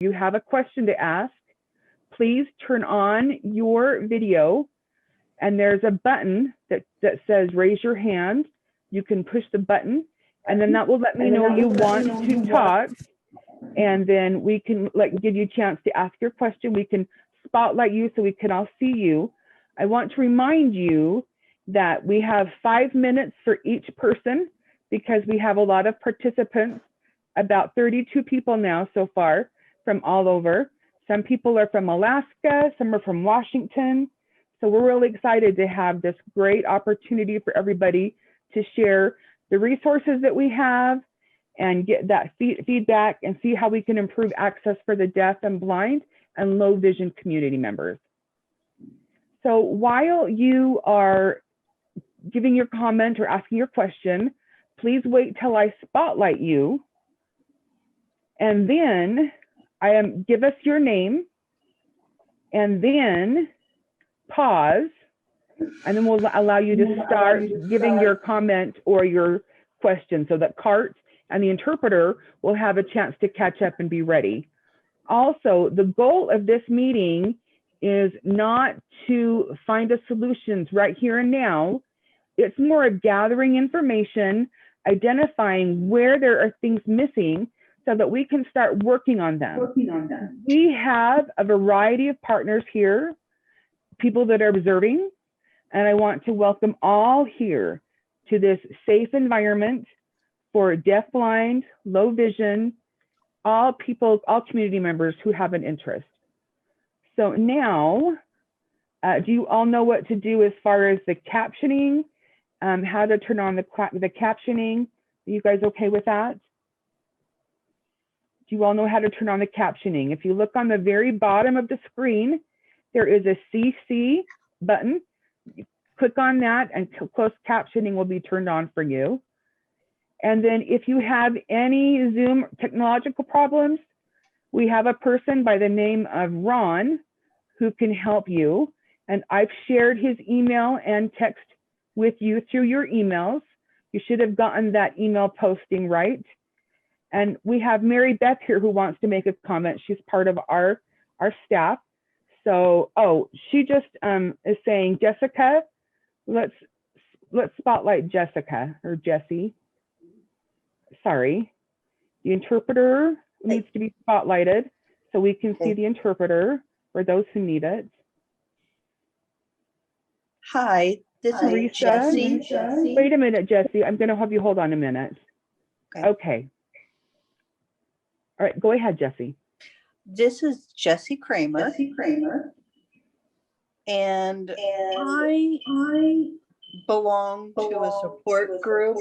you have a question to ask, please turn on your video, and there's a button that says raise your hand. You can push the button, and then that will let me know you want to talk, and then we can give you a chance to ask your question. We can spotlight you so we can all see you. I want to remind you that we have 5 minutes for each person because we have a lot of participants, about 32 people now so far from all over. Some people are from Alaska, some are from Washington. So we're really excited to have this great opportunity for everybody to share the resources that we have and get that feedback and see how we can improve access for the deaf and blind and low vision community members. So while you are giving your comment or asking your question, please wait till I spotlight you. And then give us your name, and then pause, and then we'll allow you to start giving your comment or your question so that Cart and the interpreter will have a chance to catch up and be ready. Also, the goal of this meeting is not to find a solutions right here and now. It's more of gathering information, identifying where there are things missing so that we can start working on them. We have a variety of partners here, people that are observing, and I want to welcome all here to this safe environment for deaf, blind, low vision, all people, all community members who have an interest. So now, do you all know what to do as far as the captioning, how to turn on the captioning? Are you guys okay with that? Do you all know how to turn on the captioning? If you look on the very bottom of the screen, there is a CC button. You click on that and closed captioning will be turned on for you. And then if you have any Zoom technological problems, we have a person by the name of Ron who can help you. And I've shared his email and text with you through your emails. You should have gotten that email posting right. And we have Mary Beth here who wants to make a comment. She's part of our staff. So, oh, she just is saying, Jessica, let's spotlight Jessica or Jessie. Sorry, the interpreter needs to be spotlighted so we can see the interpreter for those who need it. Hi, this is Jessie. Wait a minute, Jessie. I'm going to have you hold on a minute. Okay. All right, go ahead, Jessie. This is Jessie Kramer. And I belong to a support group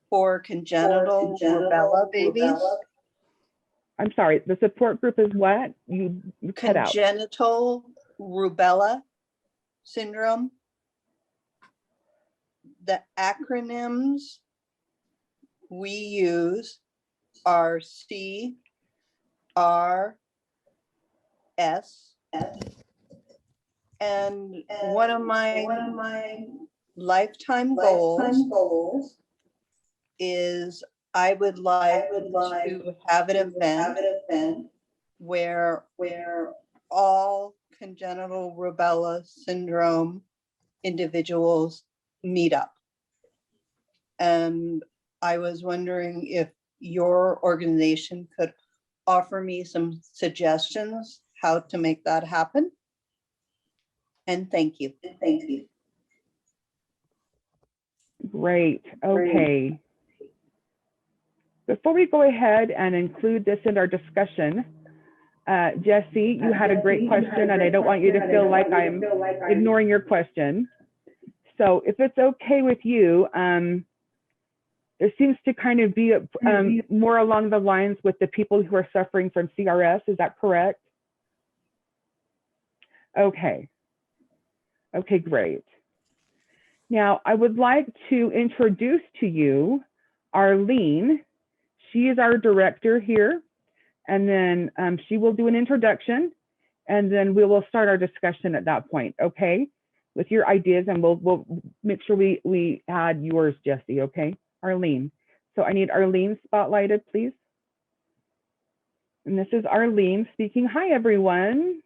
for congenital rubella babies. I'm sorry, the support group is what? You cut out. Congenital rubella syndrome. The acronyms we use are CRS. And one of my lifetime goals is I would like to have an event where all congenital rubella syndrome individuals meet up. And I was wondering if your organization could offer me some suggestions how to make that happen. And thank you. Great. Okay. Before we go ahead and include this in our discussion, Jessie, you had a great question, and I don't want you to feel like I'm ignoring your question. So if it's okay with you, there seems to kind of be more along the lines with the people who are suffering from CRS. Is that correct? Okay. Okay, great. Now, I would like to introduce to you Arlene. She is our director here, and then she will do an introduction, and then we will start our discussion at that point, okay? With your ideas, and we'll make sure we add yours, Jessie, okay? Arlene. So I need Arlene spotlighted, please. And this is Arlene speaking. Hi, everyone.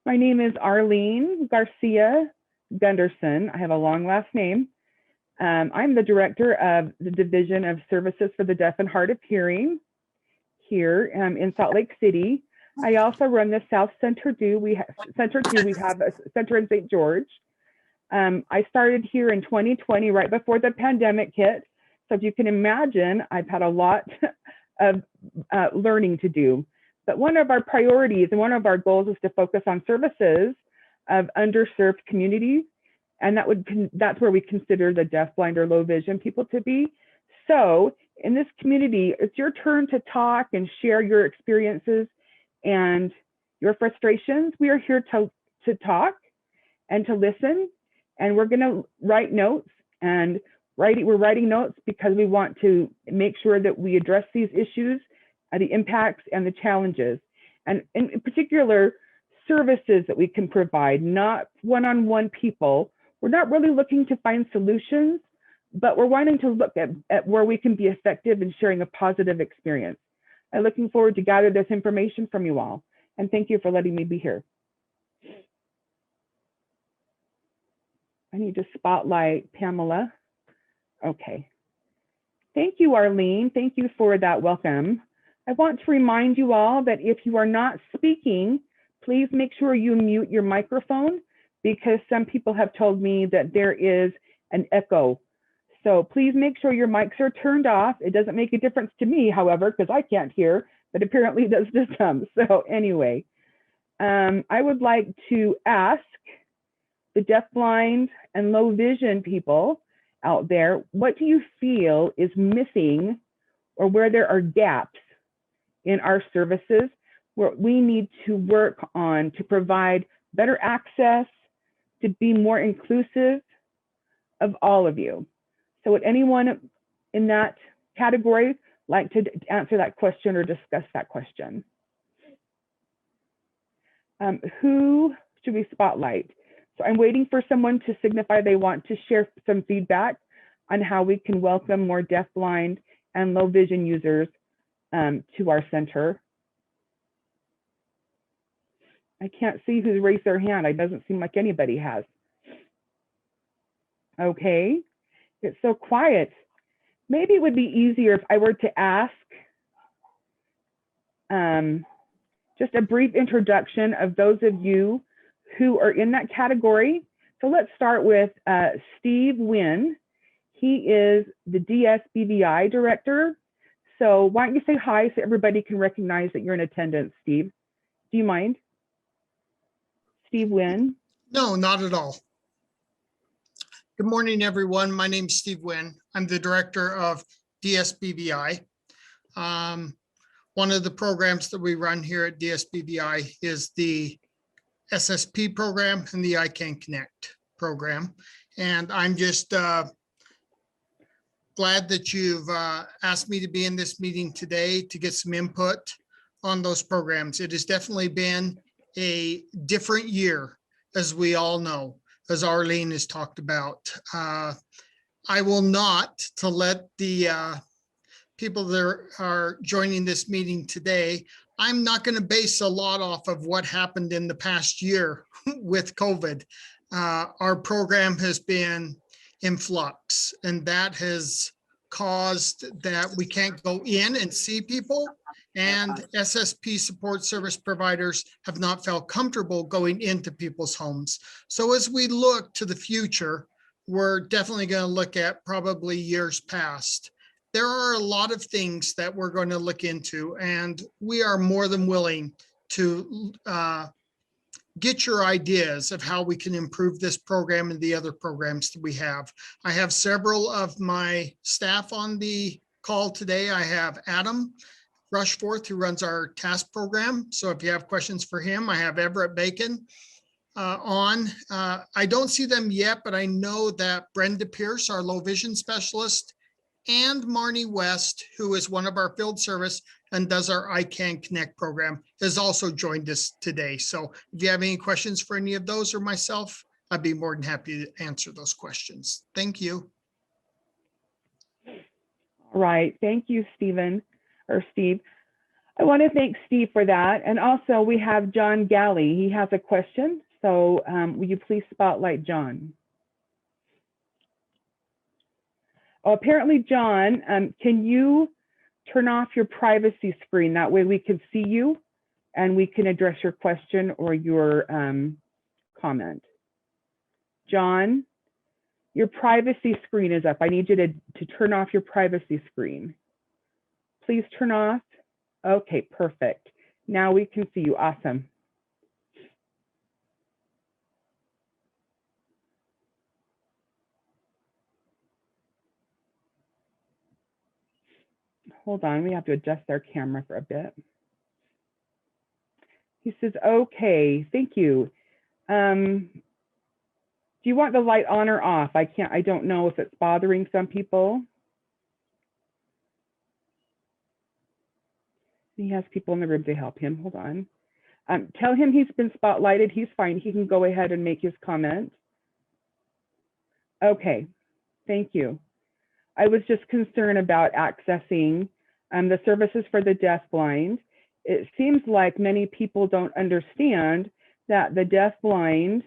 My name is Arlene Garcia Gunderson. I have a long last name. I'm the director of the Division of Services for the Deaf and Hard of Hearing here in Salt Lake City. I also run the South Center 2. We have a center in St. George. I started here in 2020, right before the pandemic hit. So if you can imagine, I've had a lot of learning to do. But one of our priorities and one of our goals is to focus on services of underserved communities. And that's where we consider the deaf, blind, or low vision people to be. So in this community, it's your turn to talk and share your experiences and your frustrations. We are here to talk and to listen. And we're gonna write notes, and we're writing notes because we want to make sure that we address these issues, the impacts and the challenges, and in particular, services that we can provide, not one-on-one people. We're not really looking to find solutions, but we're wanting to look at where we can be effective in sharing a positive experience. I'm looking forward to gather this information from you all. And thank you for letting me be here. I need to spotlight Pamela. Okay. Thank you, Arlene. Thank you for that welcome. I want to remind you all that if you are not speaking, please make sure you mute your microphone, because some people have told me that there is an echo. So please make sure your mics are turned off. It doesn't make a difference to me, however, because I can't hear, but apparently it does to some. So anyway, I would like to ask the deaf, blind, and low vision people out there, what do you feel is missing, or where there are gaps in our services where we need to work on to provide better access, to be more inclusive of all of you? So would anyone in that category like to answer that question or discuss that question? Who should we spotlight? So I'm waiting for someone to signify they want to share some feedback on how we can welcome more deaf, blind, and low vision users to our center. I can't see who's raised their hand. It doesn't seem like anybody has. Okay, it's so quiet. Maybe it would be easier if I were to ask just a brief introduction of those of you who are in that category. So let's start with Steve Wynn. He is the DSBVI director. So why don't you say hi so everybody can recognize that you're in attendance, Steve? Do you mind? Steve Wynn? No, not at all. Good morning, everyone. My name is Steve Wynn. I'm the director of DSBVI. One of the programs that we run here at DSBVI is the SSP program and the I Can Connect program. And I'm just glad that you've asked me to be in this meeting today to get some input on those programs. It has definitely been a different year, as we all know, as Arlene has talked about. I will not, to let the people that are joining this meeting today, I'm not going to base a lot off of what happened in the past year with COVID. Our program has been in flux, and that has caused that we can't go in and see people, and SSP support service providers have not felt comfortable going into people's homes. So as we look to the future, we're definitely going to look at probably years past. There are a lot of things that we're going to look into, and we are more than willing to get your ideas of how we can improve this program and the other programs that we have. I have several of my staff on the call today. I have Adam Rushforth, who runs our task program. So if you have questions for him, I have Everett Bacon on. I don't see them yet, but I know that Brenda Pierce, our low vision specialist, and Marnie West, who is one of our field service and does our I Can Connect program, has also joined us today. So if you have any questions for any of those or myself, I'd be more than happy to answer those questions. Thank you. All right, thank you, Steve. I want to thank Steve for that. And also we have John Galley. He has a question. So will you please spotlight John? Oh, apparently, John, can you turn off your privacy screen? That way we can see you and we can address your question or your comment. John, your privacy screen is up. I need you to turn off your privacy screen. Please turn off. Okay, perfect. Now we can see you. Awesome. Hold on, we have to adjust our camera for a bit. He says, okay, thank you. Do you want the light on or off? I don't know if it's bothering some people. He has people in the room to help him. Hold on. Tell him he's been spotlighted. He's fine. He can go ahead and make his comment. Okay, thank you. I was just concerned about accessing the services for the deafblind. It seems like many people don't understand that the deafblind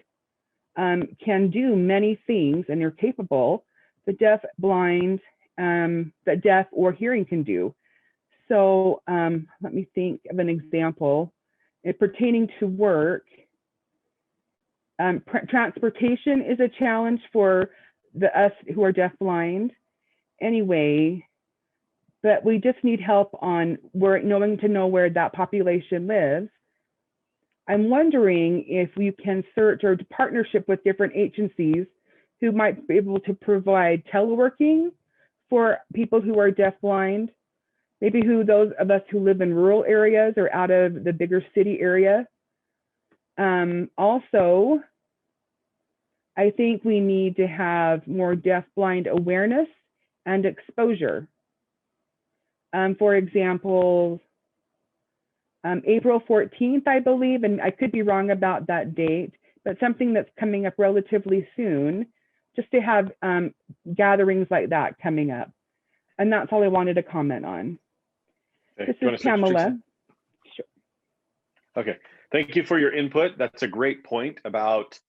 can do many things and they're capable. The deafblind, that deaf or hearing can do. So let me think of an example. Pertaining to work, transportation is a challenge for us who are deafblind. Anyway, but we just need help on knowing to know where that population lives. I'm wondering if you can search or partnership with different agencies who might be able to provide teleworking for people who are deafblind, maybe those of us who live in rural areas or out of the bigger city area. Also, I think we need to have more deafblind awareness and exposure. For example, April 14th, I believe, and I could be wrong about that date, but something that's coming up relatively soon, just to have gatherings like that coming up. And that's all I wanted to comment on. Okay. This is Pamela. Sure. Okay, thank you for your input. That's a great point about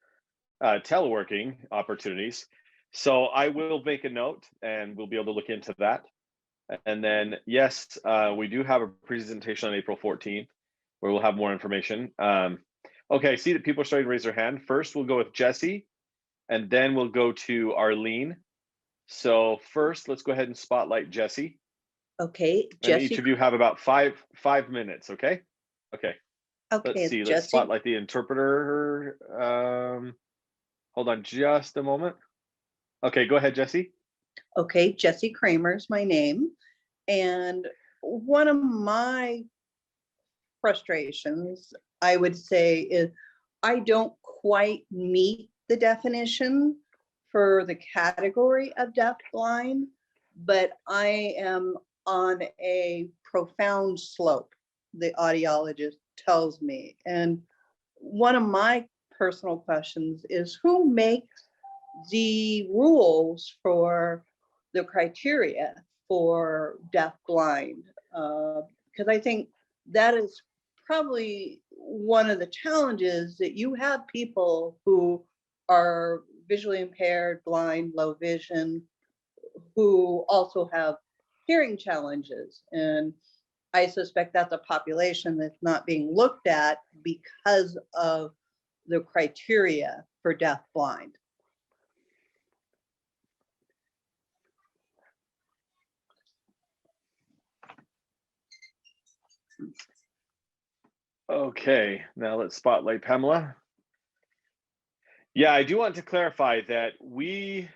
teleworking opportunities. So I will make a note and we'll be able to look into that. And then, yes, we do have a presentation on April 14th where we'll have more information. Okay, I see that people are starting to raise their hand. First, we'll go with Jesse, and then we'll go to Arlene. So first, let's go ahead and spotlight Jesse. Okay, And Jesse. each of you have about five minutes, okay? Okay. Okay, Let's see, Jesse. let's spotlight the interpreter. Hold on just a moment. Okay, go ahead, Jesse. Okay, Jesse Kramer is my name. And one of my frustrations, I would say, is I don't quite meet the definition for the category of deafblind, but I am on a profound slope, the audiologist tells me. And one of my personal questions is, who makes the rules for the criteria for deafblind? Because I think that is probably one of the challenges, that you have people who are visually impaired, blind, low vision, who also have hearing challenges. And I suspect that's a population that's not being looked at because of the criteria for deafblind. Okay, now let's spotlight Pamela. Yeah, I do want to clarify that we're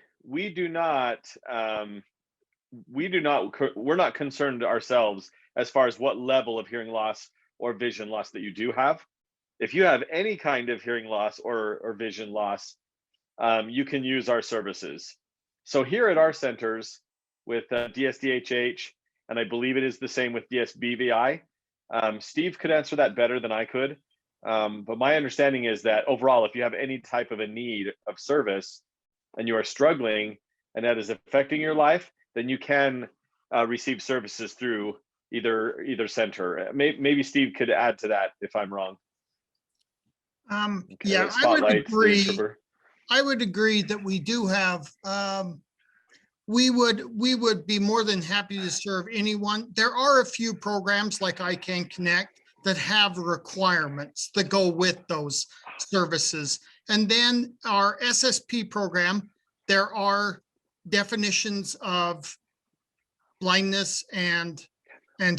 not concerned ourselves as far as what level of hearing loss or vision loss that you do have. If you have any kind of hearing loss or vision loss, you can use our services. So here at our centers with DSDHH, and I believe it is the same with DSBVI, Steve could answer that better than I could. But my understanding is that overall, if you have any type of a need of service and you are struggling and that is affecting your life, then you can receive services through either center. Maybe Steve could add to that if I'm wrong. Okay, Yeah, spotlight the introvert. I would agree that we do have, we would be more than happy to serve anyone. There are a few programs like I Can Connect that have requirements that go with those services. And then our SSP program, there are definitions of blindness and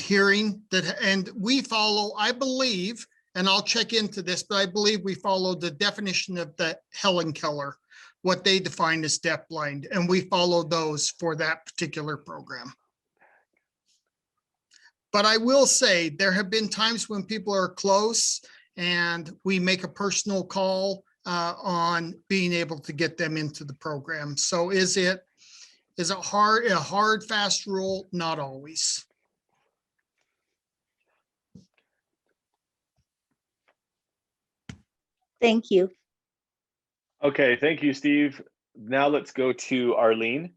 hearing that, and we follow, I believe, and I'll check into this, but I believe we follow the definition of the Helen Keller, what they define as deafblind, and we follow those for that particular program. But I will say there have been times when people are close and we make a personal call on being able to get them into the program. So is it a hard, fast rule? Not always. Thank you. Okay, thank you, Steve. Now let's go to Arlene.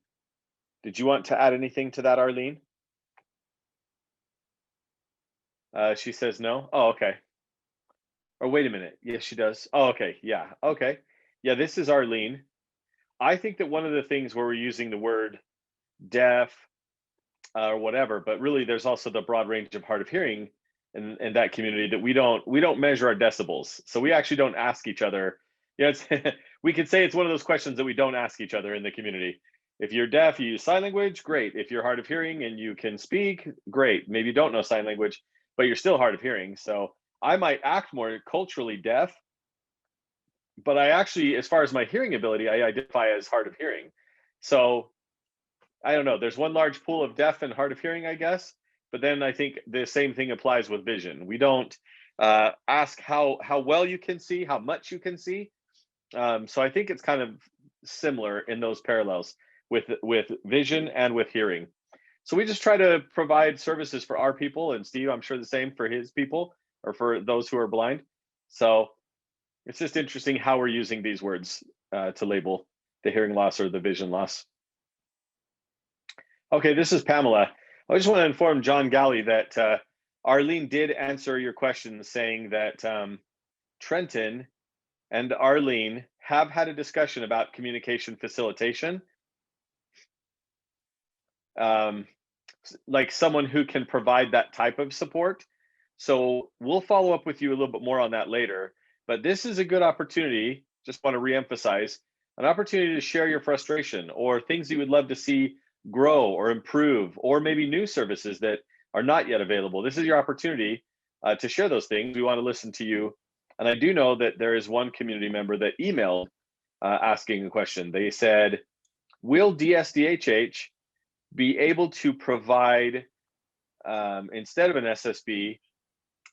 Did you want to add anything to that, Arlene? She says no. Oh, okay. Or wait a minute. Yes, she does. Oh, okay. Yeah. Okay. Yeah, this is Arlene. I think that one of the things where we're using the word deaf or whatever, but really there's also the broad range of hard of hearing in that community that we don't measure our decibels. So we actually don't ask each other. Yeah, we could say it's one of those questions that we don't ask each other in the community. If you're deaf, you use sign language, great. If you're hard of hearing and you can speak, great. Maybe you don't know sign language, but you're still hard of hearing. So I might act more culturally deaf, but I actually, as far as my hearing ability, I identify as hard of hearing. So I don't know, there's one large pool of deaf and hard of hearing, I guess. But then I think the same thing applies with vision. We don't ask how well you can see, how much you can see. So I think it's kind of similar in those parallels with vision and with hearing. So we just try to provide services for our people, and Steve, I'm sure the same for his people or for those who are blind. So it's just interesting how we're using these words to label the hearing loss or the vision loss. Okay, this is Pamela. I just want to inform John Galley that Arlene did answer your question, saying that Trenton and Arlene have had a discussion about communication facilitation. Like someone who can provide that type of support. So we'll follow up with you a little bit more on that later. But this is a good opportunity, just want to reemphasize, an opportunity to share your frustration or things you would love to see grow or improve, or maybe new services that are not yet available. This is your opportunity to share those things. We want to listen to you. And I do know that there is one community member that emailed asking a question. They said, will DSDHH be able to provide, instead of an SSB,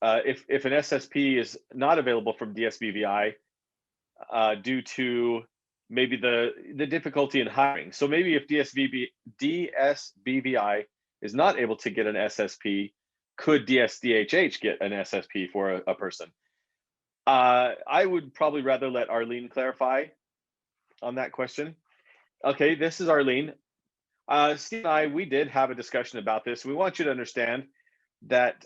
if an SSP is not available from DSBVI due to maybe the difficulty in hiring. So maybe if DSBVI is not able to get an SSP, could DSDHH get an SSP for a person? I would probably rather let Arlene clarify on that question. Okay, this is Arlene. Steve and I, we did have a discussion about this. We want you to understand that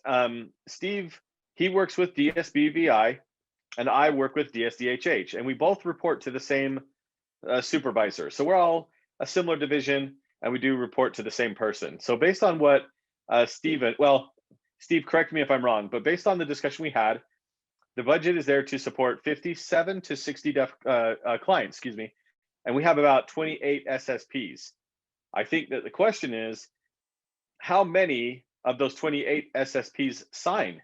Steve, he works with DSBVI and I work with DSDHH, and we both report to the same supervisor. So we're all a similar division and we do report to the same person. So based on what Steve, correct me if I'm wrong, but based on the discussion we had, the budget is there to support 57 to 60 deaf clients, and we have about 28 SSPs. I think that the question is, how many of those 28 SSPs sign?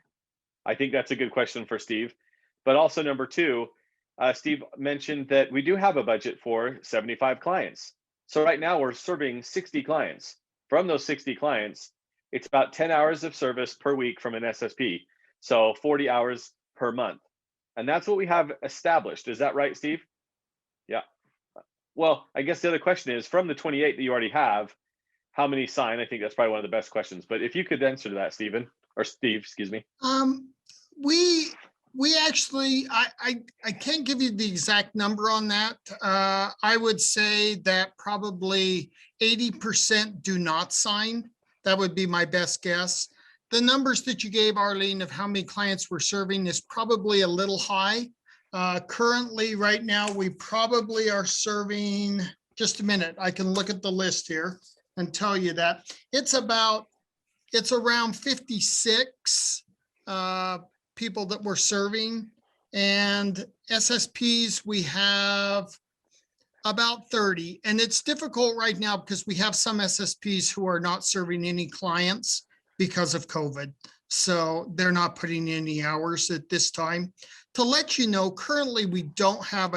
I think that's a good question for Steve. But also number two, Steve mentioned that we do have a budget for 75 clients. So right now we're serving 60 clients. From those 60 clients, it's about 10 hours of service per week from an SSP. So 40 hours per month. And that's what we have established. Is that right, Steve? Yeah. Well, I guess the other question is, from the 28 that you already have, how many sign? I think that's probably one of the best questions. But if you could answer to that, Steve, excuse me. We actually, I can't give you the exact number on that. I would say that probably 80% do not sign. That would be my best guess. the numbers that you gave, Arlene, of how many clients we're serving is probably a little high. Currently, right now, we probably are serving, just a minute, I can look at the list here and tell you that. It's around 56 people that we're serving. And SSPs, we have about 30. And it's difficult right now because we have some SSPs who are not serving any clients because of COVID. So they're not putting in any hours at this time. To let you know, currently we don't have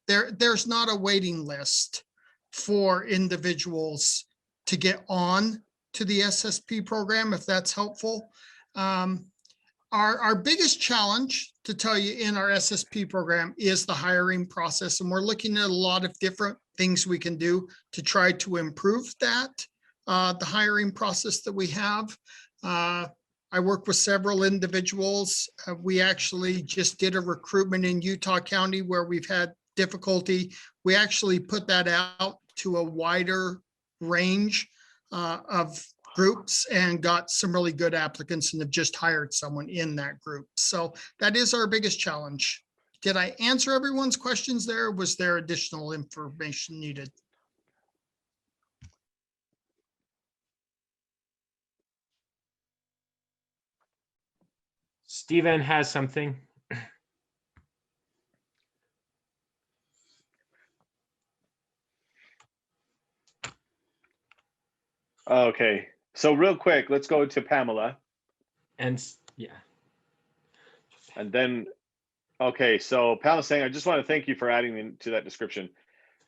there's not a waiting list for individuals to get on to the SSP program, if that's helpful. Our biggest challenge, to tell you, in our SSP program is the hiring process. And we're looking at a lot of different things we can do to try to improve that, the hiring process that we have. I work with several individuals. We actually just did a recruitment in Utah County where we've had difficulty. We actually put that out to a wider range of groups and got some really good applicants and have just hired someone in that group. So that is our biggest challenge. Did I answer everyone's questions there? Was there additional information needed? Stephen has something. Okay, so real quick, let's go to Pamela. And yeah. And then, okay, so Pamela's saying, I just want to thank you for adding to that description.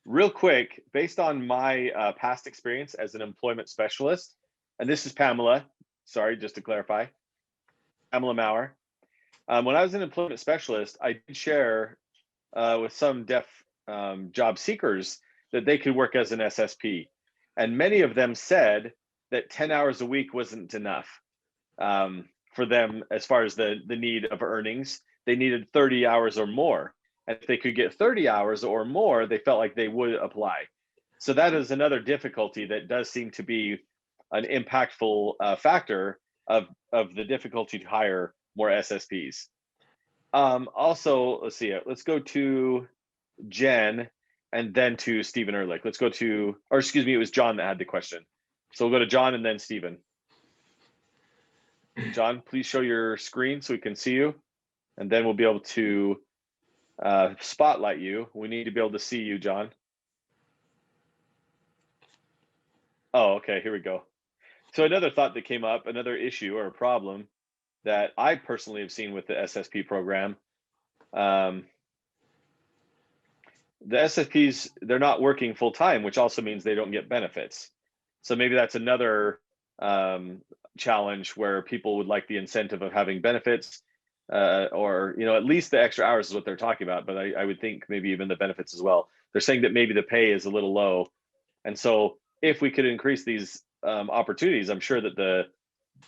Real quick, based on my past experience as an employment specialist, and this is Pamela, sorry, just to clarify, Pamela Maurer. When I was an employment specialist, I did share with some deaf job seekers that they could work as an SSP. And many of them said that 10 hours a week wasn't enough for them as far as the need of earnings. They needed 30 hours or more. And if they could get 30 hours or more, they felt like they would apply. So that is another difficulty that does seem to be an impactful factor of the difficulty to hire more SSPs. Also, let's see, let's go to Jen and then to Stephen Ehrlich. Let's go to, or excuse me, it was John that had the question. So we'll go to John and then Stephen. John, please show your screen so we can see you. And then we'll be able to spotlight you. We need to be able to see you, John. Oh, okay, here we go. So another thought that came up, another issue or a problem that I personally have seen with the SSP program, the SSPs, they're not working full time, which also means they don't get benefits. So maybe that's another challenge where people would like the incentive of having benefits, or at least the extra hours is what they're talking about. But I would think maybe even the benefits as well. They're saying that maybe the pay is a little low, and so if we could increase these opportunities, I'm sure that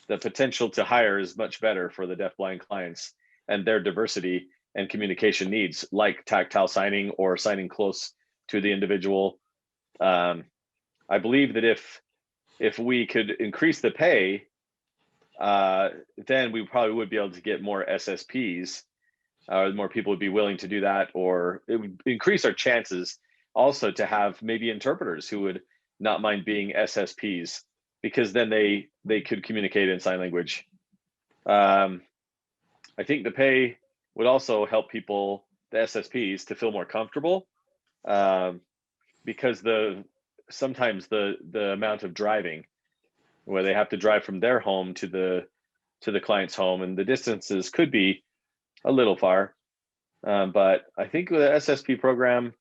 the potential to hire is much better for the deafblind clients and their diversity and communication needs, like tactile signing or signing close to the individual. I believe that if we could increase the pay, then we probably would be able to get more SSPs, more people would be willing to do that, or it would increase our chances also to have maybe interpreters who would not mind being SSPs, because then they could communicate in sign language. I think the pay would also help people, the SSPs, to feel more comfortable, because sometimes the amount of driving, where they have to drive from their home to the client's home, and the distances could be a little far. But I think with the SSP program,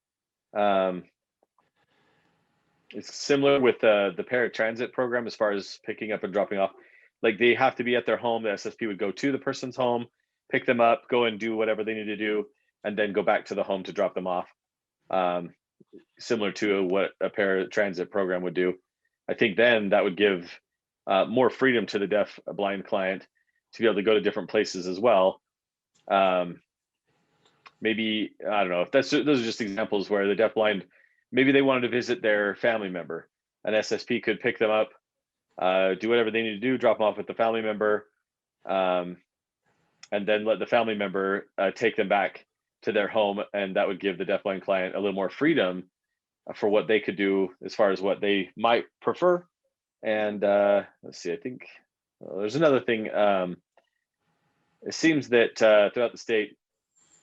it's similar with the paratransit program as far as picking up and dropping off. Like, they have to be at their home. The SSP would go to the person's home, pick them up, go and do whatever they need to do, and then go back to the home to drop them off. Similar to what a paratransit program would do. I think then that would give more freedom to the deaf blind client to be able to go to different places as well. Maybe, I don't know, if those are just examples where the deaf blind, maybe they wanted to visit their family member. An SSP could pick them up, do whatever they need to do, drop them off with the family member, and then let the family member take them back to their home, and that would give the deafblind client a little more freedom for what they could do as far as what they might prefer. And let's see, I think there's another thing. It seems that throughout the state,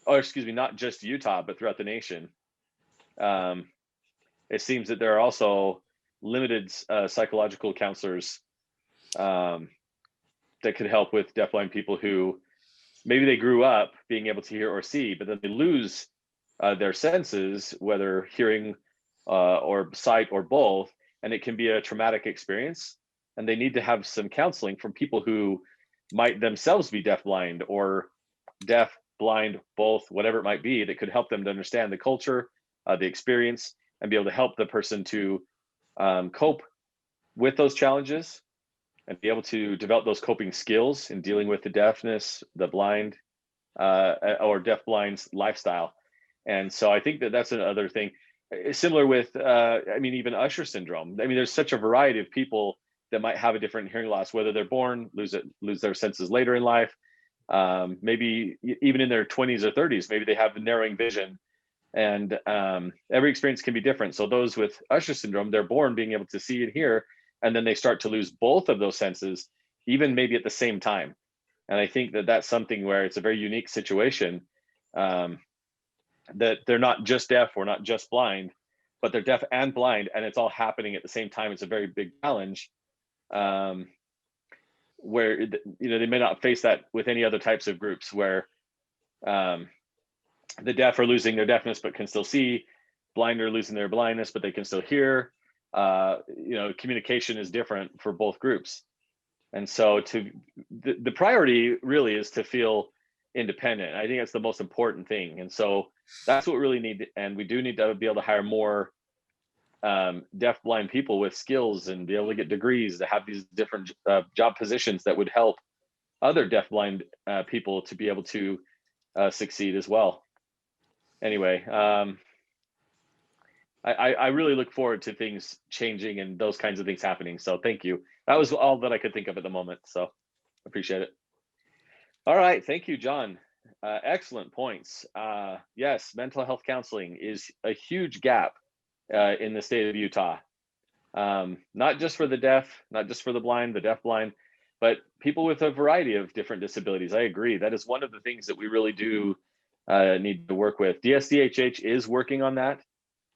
or excuse me, not just Utah, but throughout the nation, it seems that there are also limited psychological counselors that could help with deafblind people who maybe they grew up being able to hear or see, but then they lose their senses, whether hearing or sight or both, and it can be a traumatic experience. And they need to have some counseling from people who might themselves be deafblind or deaf, blind, both, whatever it might be, that could help them to understand the culture, the experience, and be able to help the person to cope with those challenges and be able to develop those coping skills in dealing with the deafness, the blind, or deaf-blind's lifestyle. And so I think that that's another thing. Similar with, I mean, even Usher syndrome. I mean, there's such a variety of people that might have a different hearing loss, whether they're born, lose their senses later in life, maybe even in their 20s or 30s, maybe they have narrowing vision, and every experience can be different. So those with Usher syndrome, they're born being able to see and hear, and then they start to lose both of those senses, even maybe at the same time. And I think that that's something where it's a very unique situation, that they're not just deaf or not just blind, but they're deaf and blind, and it's all happening at the same time. It's a very big challenge, where they may not face that with any other types of groups, where the deaf are losing their deafness but can still see, blind are losing their blindness but they can still hear. Communication is different for both groups. And so the priority really is to feel independent. I think that's the most important thing. And so that's what we really need. And we do need to be able to hire more deaf blind people with skills and be able to get degrees, to have these different job positions that would help other deaf blind people to be able to succeed as well. Anyway, I really look forward to things changing and those kinds of things happening. So thank you. That was all that I could think of at the moment. So appreciate it. All right. Thank you, John. Excellent points. Yes, mental health counseling is a huge gap in the state of Utah. Not just for the deaf, not just for the blind, the deaf blind, but people with a variety of different disabilities. I agree. That is one of the things that we really do need to work with. DSDHH is working on that.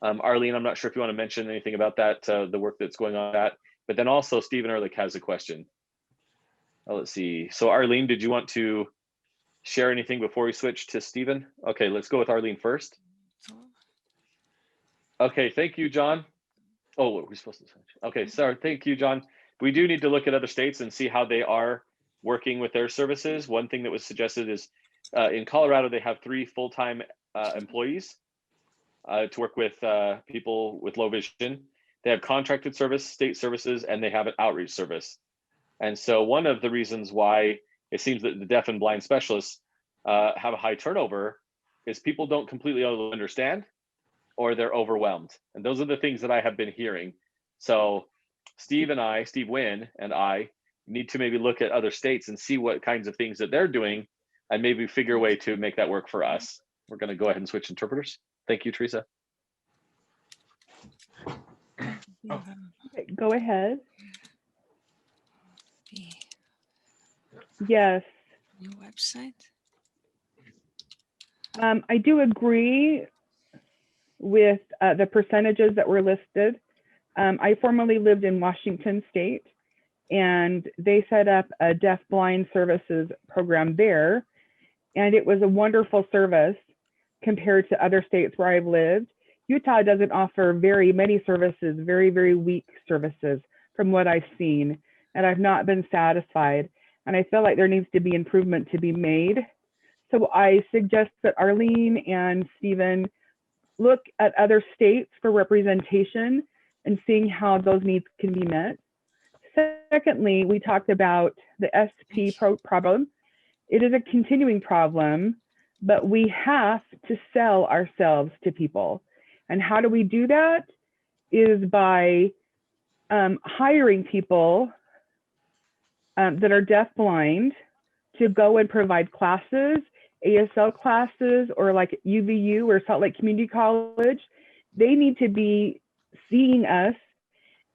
Arlene, I'm not sure if you want to mention anything about that, the work that's going on with that, but then also Stephen Ehrlich has a question. Let's see. So Arlene, did you want to share anything before we switch to Stephen? Okay, let's go with Arlene first. Okay, thank you, John. Oh, what are we supposed to say? Okay, sorry, thank you, John. We do need to look at other states and see how they are working with their services. One thing that was suggested is in Colorado, they have 3 full-time employees to work with people with low vision. They have contracted service, state services, and they have an outreach service. And so one of the reasons why it seems that the deaf and blind specialists have a high turnover is people don't completely understand, or they're overwhelmed. And those are the things that I have been hearing. So Steve Wynn and I need to maybe look at other states and see what kinds of things that they're doing and maybe figure a way to make that work for us. We're going to go ahead and switch interpreters. Thank you, Teresa. Oh. Okay, go ahead. Yes. New website. I do agree with the percentages that were listed. I formerly lived in Washington State, and they set up a deaf-blind services program there, and it was a wonderful service compared to other states where I've lived. Utah doesn't offer very many services, very, very weak services from what I've seen, and I've not been satisfied. And I feel like there needs to be improvement to be made. So I suggest that Arlene and Stephen look at other states for representation and seeing how those needs can be met. Secondly, we talked about the SP problem. It is a continuing problem, but we have to sell ourselves to people. And how do we do that? Is by hiring people that are deafblind to go and provide classes, ASL classes, or like UVU or Salt Lake Community College, they need to be seeing us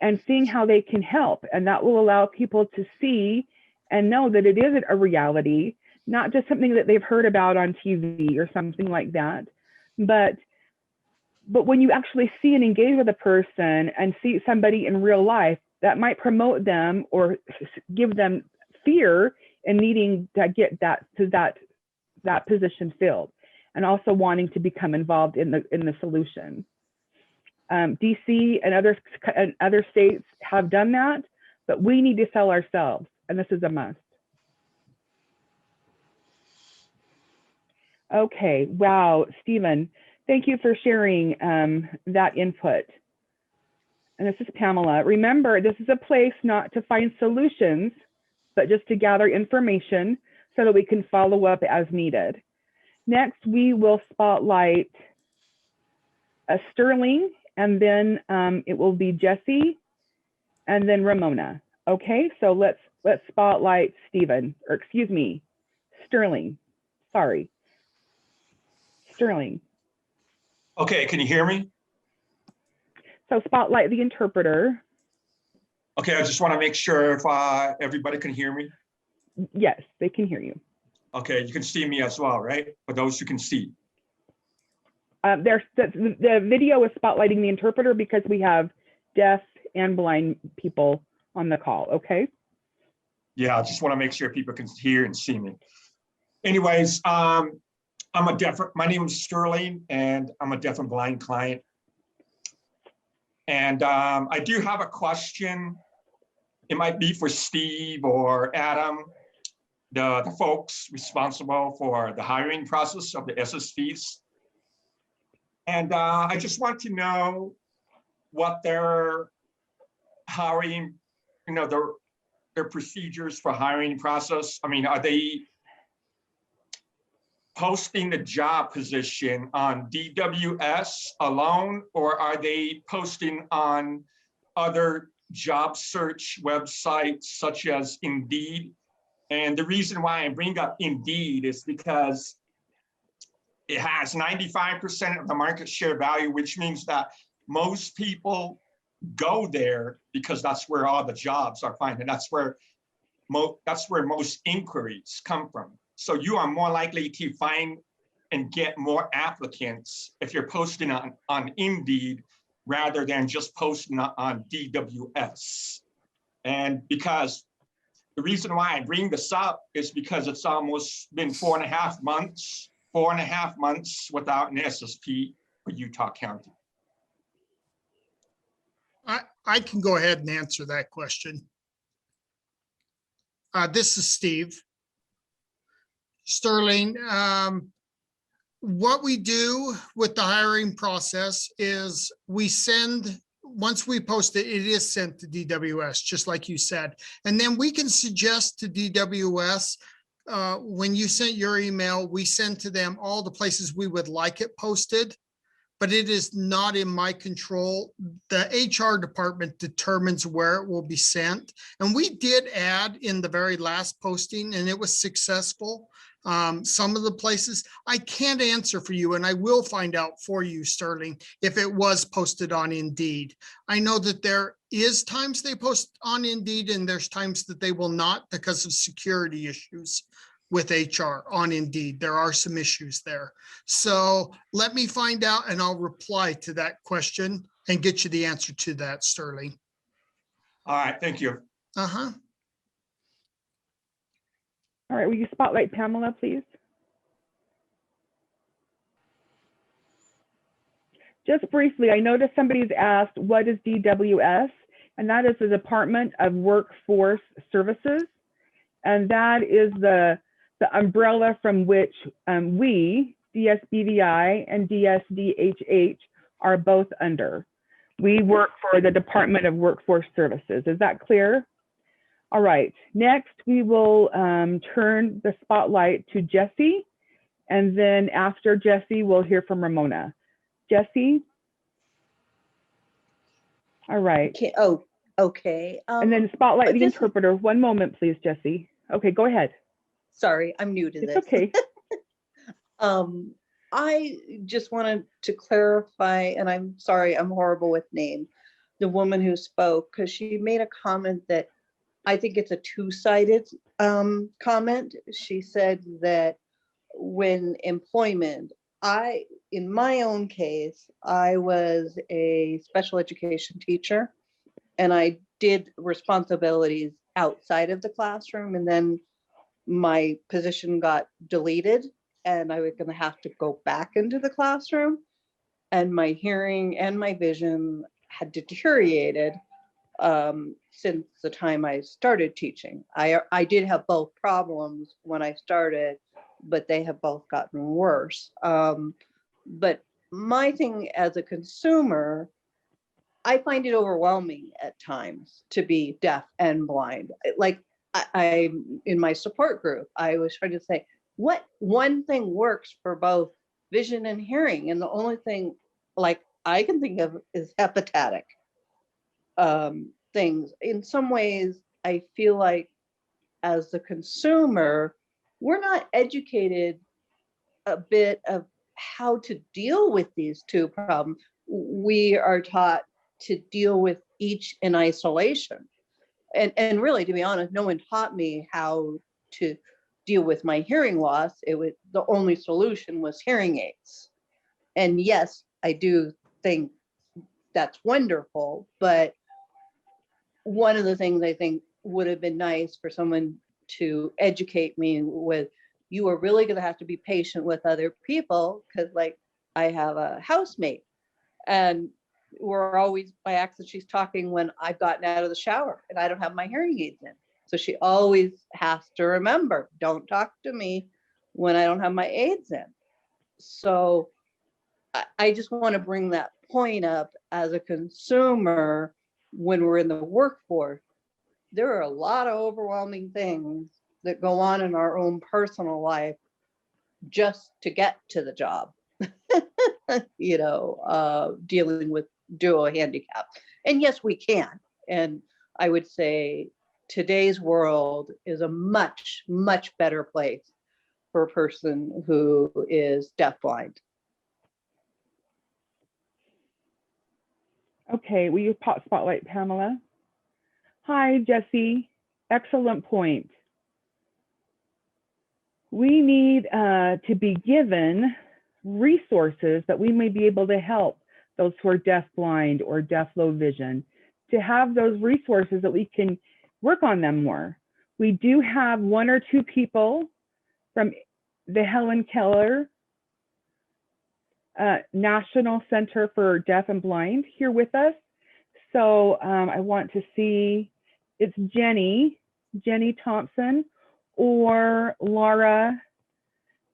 and seeing how they can help. And that will allow people to see and know that it is a reality, not just something that they've heard about on TV or something like that. But when you actually see and engage with a person and see somebody in real life, that might promote them or give them fear in needing to get that position filled, and also wanting to become involved in the solution. DC and other states have done that, but we need to sell ourselves, and this is a must. Okay, wow, Stephen, thank you for sharing that input. And this is Pamela. Remember, this is a place not to find solutions, but just to gather information so that we can follow up as needed. Next, we will spotlight Sterling, and then it will be Jesse, and then Ramona. Okay, so let's spotlight Stephen, or excuse me, Sterling. Sorry, Sterling. Okay, can you hear me? So spotlight the interpreter. Okay, I just want to make sure if everybody can hear me. Yes, they can hear you. Okay, you can see me as well, right? For those who can see. The video is spotlighting the interpreter because we have deaf and blind people on the call, okay? Yeah, I just want to make sure people can hear and see me. Anyways, my name is Sterling, and I'm a deaf and blind client. And I do have a question. It might be for Steve or Adam, the folks responsible for the hiring process of the SSVs. And I just want to know what their hiring, their procedures for hiring process. I mean, are they posting the job position on DWS alone, or are they posting on other job search websites such as Indeed? And the reason why I bring up Indeed is because it has 95% of the market share value, which means that most people go there because that's where all the jobs are found, and that's where most inquiries come from. So you are more likely to find and get more applicants if you're posting on Indeed rather than just posting on DWS. And because the reason why I bring this up is because it's almost been 4.5 months without an SSP for Utah County. I can go ahead and answer that question. This is Steve. Sterling, what we do with the hiring process is we send, once we post it, it is sent to DWS, just like you said. And then we can suggest to DWS, when you sent your email, we send to them all the places we would like it posted, but it is not in my control. The HR department determines where it will be sent. And we did add in the very last posting, and it was successful. Some of the places I can't answer for you, and I will find out for you, Sterling, if it was posted on Indeed. I know that there is times they post on Indeed, and there's times that they will not because of security issues with HR on Indeed. There are some issues there. So let me find out, and I'll reply to that question and get you the answer to that, Sterling. All right, thank you. All right, will you spotlight Pamela, please? Just briefly, I noticed somebody's asked, what is DWS? And that is the Department of Workforce Services. And that is the umbrella from which we, DSBVI and DSDHH, are both under. We work for the Department of Workforce Services. Is that clear? All right, next we will turn the spotlight to Jesse, and then after Jesse, we'll hear from Ramona. Jesse? All right. Okay. Oh, okay. And then spotlight the this is- interpreter. One moment, please, Jesse. Okay, go ahead. Sorry, I'm new to It's this. okay. I just wanted to clarify, and I'm sorry, I'm horrible with names. The woman who spoke, because she made a comment that I think it's a two-sided comment. She said that when employment, in my own case, I was a special education teacher, and I did responsibilities outside of the classroom, and then my position got deleted and I was going to have to go back into the classroom, and my hearing and my vision had deteriorated since the time I started teaching. I did have both problems when I started, but they have both gotten worse. But my thing as a consumer, I find it overwhelming at times to be deaf and blind. Like I in my support group, I was trying to say, what one thing works for both vision and hearing? And the only thing like I can think of is hepatic things. In some ways, I feel like as the consumer, we're not educated a bit of how to deal with these two problems. We are taught to deal with each in isolation. And really, to be honest, no one taught me how to deal with my hearing loss. It was the only solution was hearing aids. And yes, I do think that's wonderful, but one of the things I think would have been nice for someone to educate me with, you are really going to have to be patient with other people, because like I have a housemate and we're always by accident, she's talking when I've gotten out of the shower and I don't have my hearing aids in. So she always has to remember, don't talk to me when I don't have my aids in. So I just want to bring that point up as a consumer. When we're in the workforce, there are a lot of overwhelming things that go on in our own personal life just to get to the job, you know, dealing with dual handicap. And yes, we can. And I would say today's world is a much, much better place for a person who is deafblind. Okay, will you spotlight Pamela? Hi, Jesse. Excellent point. We need to be given resources that we may be able to help those who are deafblind or deaf low vision, to have those resources that we can work on them more. We do have one or two people from the Helen Keller National Center for Deaf and Blind here with us. So I want to see, it's Jenny Thompson or Laura.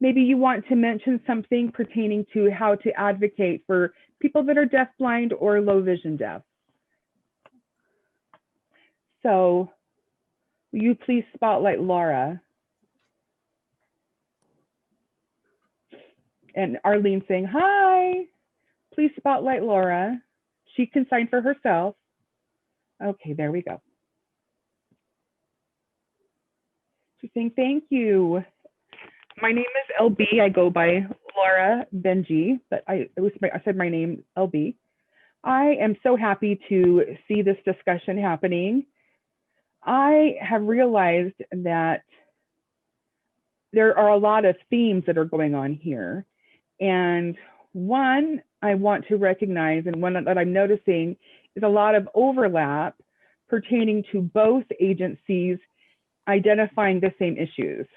Maybe you want to mention something pertaining to how to advocate for people that are deafblind or low vision deaf. So will you please spotlight Laura? And Arlene saying, hi, please spotlight Laura. She can sign for herself. Okay, there we go. She's saying, thank you. My name is LB. I go by Laura Benji, but I said my name, LB. I am so happy to see this discussion happening. I have realized that there are a lot of themes that are going on here. And one I want to recognize, and one that I'm noticing, is a lot of overlap pertaining to both agencies identifying the same issues.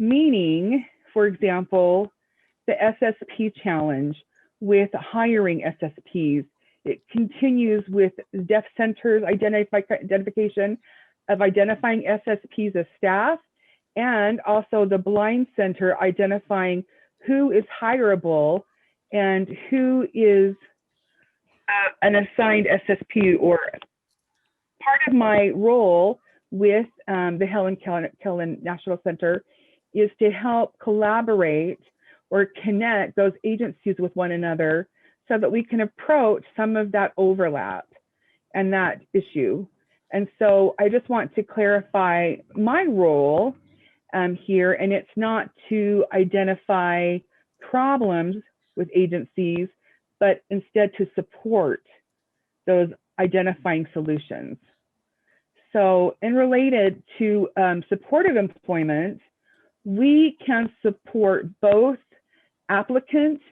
Meaning, for example, the SSP challenge with hiring SSPs. It continues with Deaf Center's identification of identifying SSPs as staff, and also the Blind Center identifying who is hireable and who is an assigned SSP. Or part of my role with the Helen Keller National Center is to help collaborate or connect those agencies with one another so that we can approach some of that overlap and that issue. And so I just want to clarify my role here, and it's not to identify problems with agencies, but instead to support those identifying solutions. So, and related to supportive employment, we can support both applicants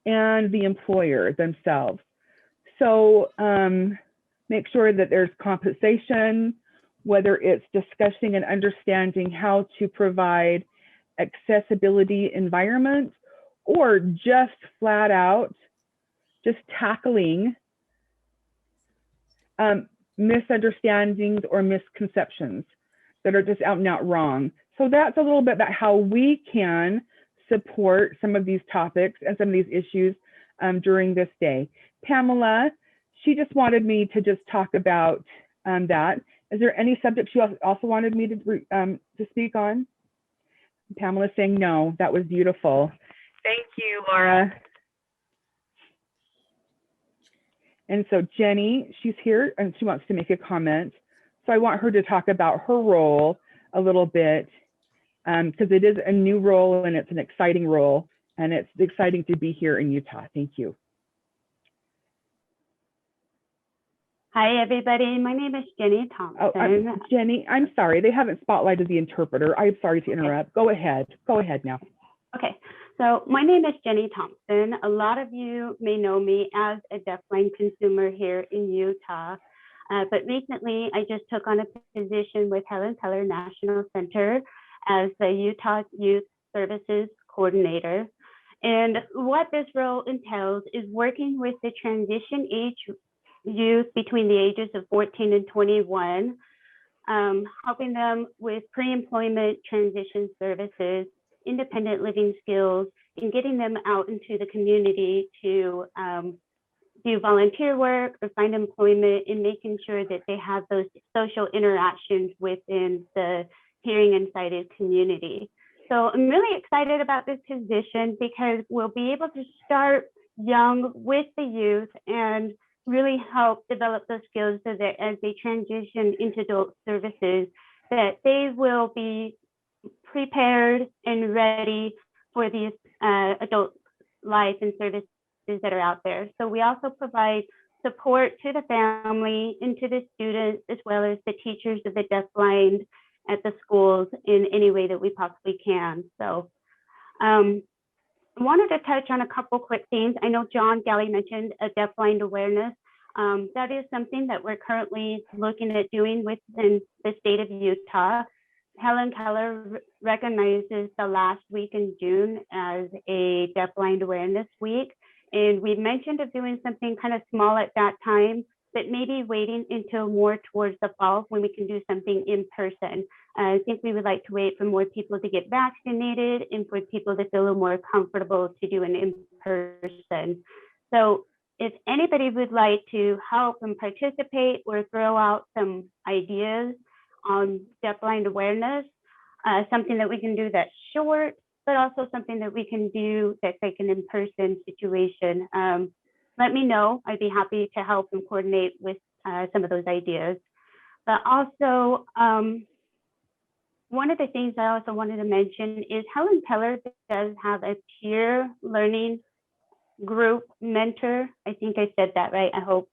and the employer themselves. So make sure that there's compensation, whether it's discussing and understanding how to provide accessibility environment, or just flat out just tackling misunderstandings or misconceptions that are just out and out wrong. So that's a little bit about how we can support some of these topics and some of these issues during this day. Pamela, she just wanted me to just talk about that. Is there any subjects you also wanted me to speak on? Pamela's saying no. That was beautiful. Thank you, Laura. And so Jenny, she's here and she wants to make a comment. So I want her to talk about her role a little bit, because it is a new role and it's an exciting role, and it's exciting to be here in Utah. Thank you. Hi, everybody. My name is Jenny Thompson. Oh, Jenny, I'm sorry. They haven't spotlighted the interpreter. I'm sorry to interrupt. Go ahead. Go ahead now. Okay. So my name is Jenny Thompson. A lot of you may know me as a deafblind consumer here in Utah. But recently, I just took on a position with Helen Keller National Center as the Utah Youth Services Coordinator. And what this role entails is working with the transition age youth between the ages of 14 and 21, helping them with pre-employment transition services, independent living skills, and getting them out into the community to do volunteer work or find employment, and making sure that they have those social interactions within the hearing and sighted community. So I'm really excited about this position because we'll be able to start young with the youth and really help develop those skills so that as they transition into adult services, that they will be prepared and ready for these adult life and services that are out there. So we also provide support to the family and to the students, as well as the teachers of the deafblind at the schools in any way that we possibly can. So I wanted to touch on a couple quick themes. I know John Galley mentioned a deafblind awareness. That is something that we're currently looking at doing within the state of Utah. Helen Keller recognizes the last week in June as a deafblind awareness week. And we mentioned of doing something kind of small at that time, but maybe waiting until more towards the fall when we can do something in person. I think we would like to wait for more people to get vaccinated and for people to feel a little more comfortable to do an in-person. So if anybody would like to help and participate or throw out some ideas on deafblind awareness, something that we can do that's short, but also something that we can do that's like an in-person situation, let me know. I'd be happy to help and coordinate with some of those ideas. But also, one of the things I also wanted to mention is Helen Keller does have a peer learning group mentor. I think I said that right, I hope.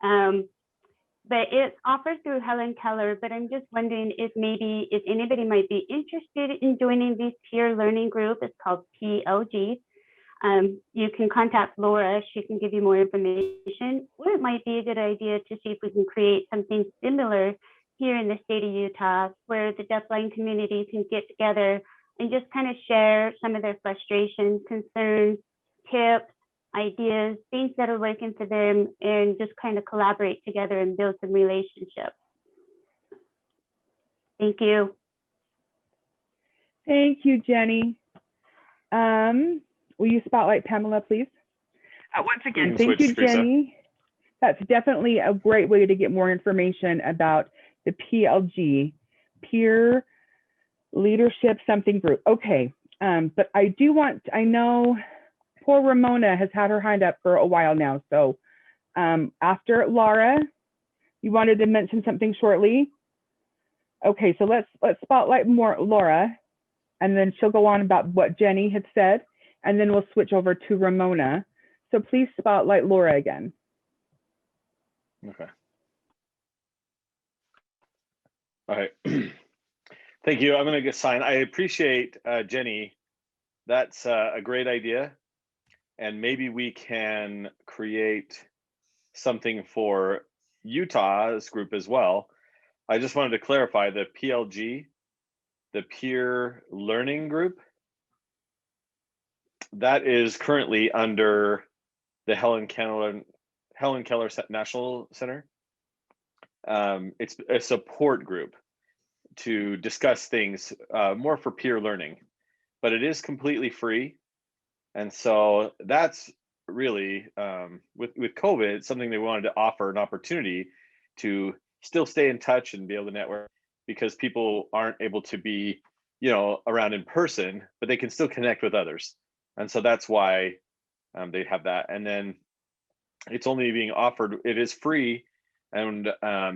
But it's offered through Helen Keller, but I'm just wondering if anybody might be interested in joining these peer learning group. It's called PLG. You can contact Laura, she can give you more information, or it might be a good idea to see if we can create something similar here in the state of Utah, where the deafblind community can get together and just kind of share some of their frustrations, concerns, tips, ideas, things that are working for them, and just kind of collaborate together and build some relationships. Thank you. Thank you, Jenny. Will you spotlight Pamela, please? Once again, thank you, Jenny. That's definitely a great way to get more information about the PLG, Peer Leadership Something Group. Okay, but I know poor Ramona has had her hand up for a while now. So after Laura, you wanted to mention something shortly? Okay, so let's spotlight more Laura. and then she'll go on about what Jenny had said, and then we'll switch over to Ramona. So please spotlight Laura again. Okay. All right. Thank you. I'm going to get signed. I appreciate Jenny. That's a great idea. And maybe we can create something for Utah's group as well. I just wanted to clarify the PLG, the peer learning group, that is currently under the Helen Keller National Center. It's a support group to discuss things more for peer learning, but it is completely free. And so that's really, with COVID, it's something they wanted to offer an opportunity to still stay in touch and be able to network, because people aren't able to be, around in person, but they can still connect with others. And so that's why they have that. And then it's only being offered, it is free, and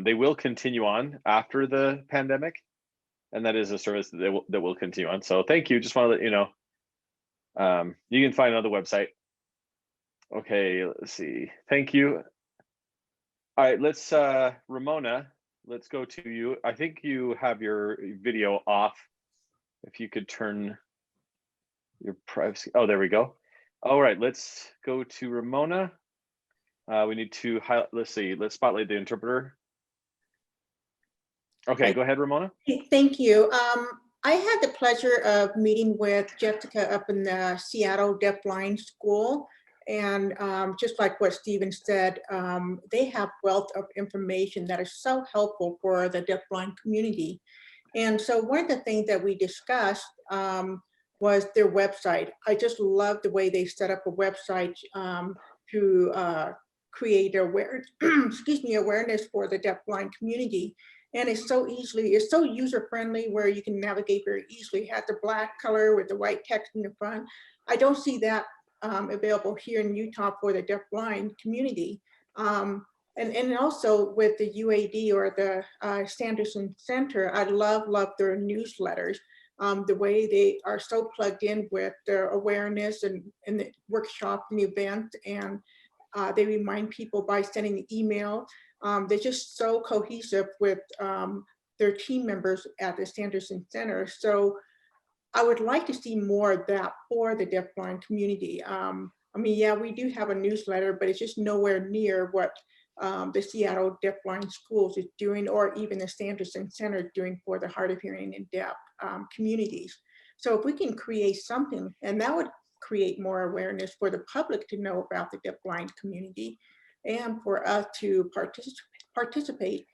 they will continue on after the pandemic. And that is a service that will continue on. So thank you. Just want to let you know. You can find it on the website. Okay, let's see. Thank you. All right, let's Ramona, let's go to you. I think you have your video off. If you could turn your privacy. Oh, there we go. All right, let's go to Ramona. We need to highlight, let's see, let's spotlight the interpreter. Okay, go ahead, Ramona. Thank you. I had the pleasure of meeting with Jessica up in the Seattle DeafBlind School. And just like what Stephen said, they have wealth of information that is so helpful for the deafblind community. And so one of the things that we discussed was their website. I just love the way they set up a website to create awareness for the deafblind community. And it's so user-friendly where you can navigate very easily. It has the black color with the white text in the front. I don't see that available here in Utah for the deafblind community. And also with the UAD or the Sanderson Center, I love their newsletters. The way they are so plugged in with their awareness and the workshop and events, and they remind people by sending an email. They're just so cohesive with their team members at the Sanderson Center. So I would like to see more of that for the deafblind community. I mean, yeah, we do have a newsletter, but it's just nowhere near what the Seattle Deafblind Schools is doing, or even the Sanderson Center doing for the hard of hearing and deaf communities. So if we can create something, and that would create more awareness for the public to know about the deafblind community, and for us to participate